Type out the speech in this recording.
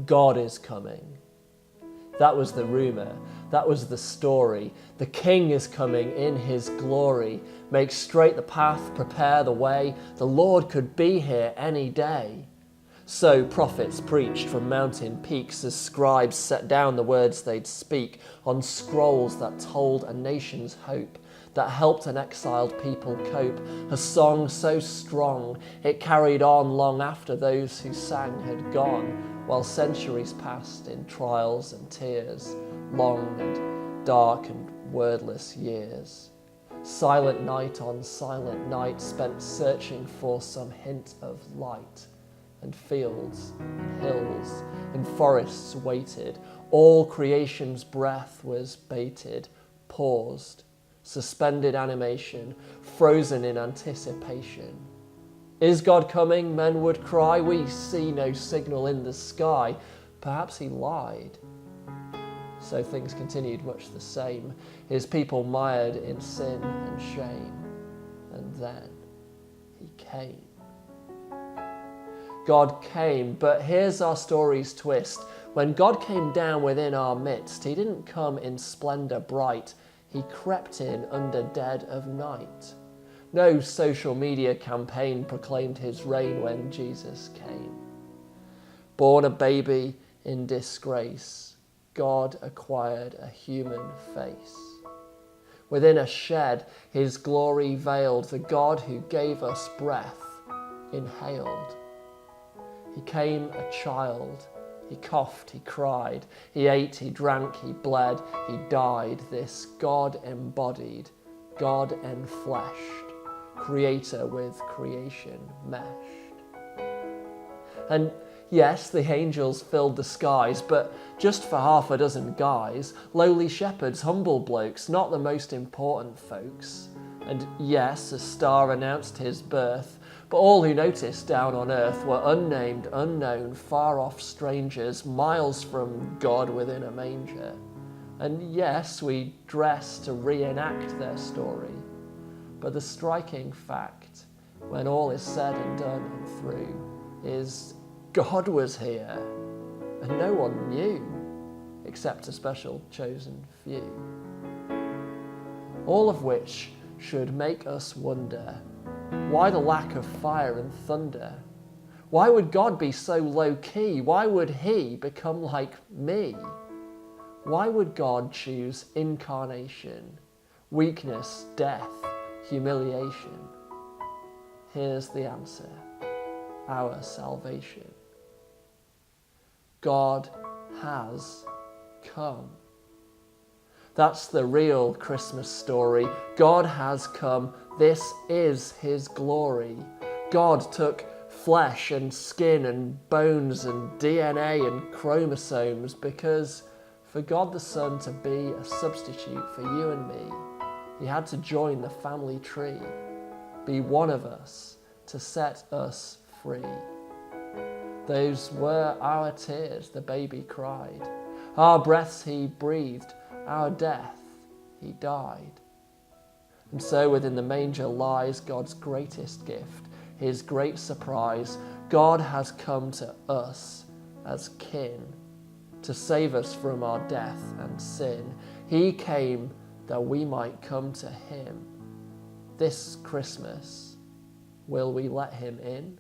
God is coming. That was the rumour. That was the story. The King is coming in his glory. Make straight the path, prepare the way. The Lord could be here any day. So prophets preached from mountain peaks as scribes set down the words they'd speak on scrolls that told a nation's hope, that helped an exiled people cope. A song so strong it carried on long after those who sang had gone, while centuries passed in trials and tears, long and dark and wordless years. Silent night on silent night spent searching for some hint of light, and fields and hills and forests waited. All creation's breath was bated, paused, suspended animation, frozen in anticipation. Is God coming? Men would cry. We see no signal in the sky. Perhaps he lied. So things continued much the same, his people mired in sin and shame. And then he came. God came, but here's our story's twist. When God came down within our midst, he didn't come in splendour bright. He crept in under dead of night. No social media campaign proclaimed his reign when Jesus came. Born a baby in disgrace, God acquired a human face. Within a shed, his glory veiled, the God who gave us breath inhaled. He came a child, he coughed, he cried, he ate, he drank, he bled, he died, this God embodied, God enfleshed, creator with creation meshed. And yes, the angels filled the skies, but just for half a dozen guys, lowly shepherds, humble blokes, not the most important folks. And yes, a star announced his birth, but all who noticed down on earth were unnamed, unknown, far-off strangers, miles from God within a manger. And yes, we dress to reenact their story, but the striking fact, when all is said and done and through, is God was here, and no one knew, except a special chosen few. All of which should make us wonder, why the lack of fire and thunder? Why would God be so low-key? Why would he become like me? Why would God choose incarnation, weakness, death, humiliation? Here's the answer, our salvation. God has come. That's the real Christmas story. God has come. This is his glory. God took flesh and skin and bones and DNA and chromosomes because for God the Son to be a substitute for you and me, he had to join the family tree, be one of us to set us free. Those were our tears the baby cried, our breaths he breathed, our death he died. And so within the manger lies God's greatest gift, his great surprise. God has come to us as kin to save us from our death and sin. He came that we might come to him. This Christmas, will we let him in?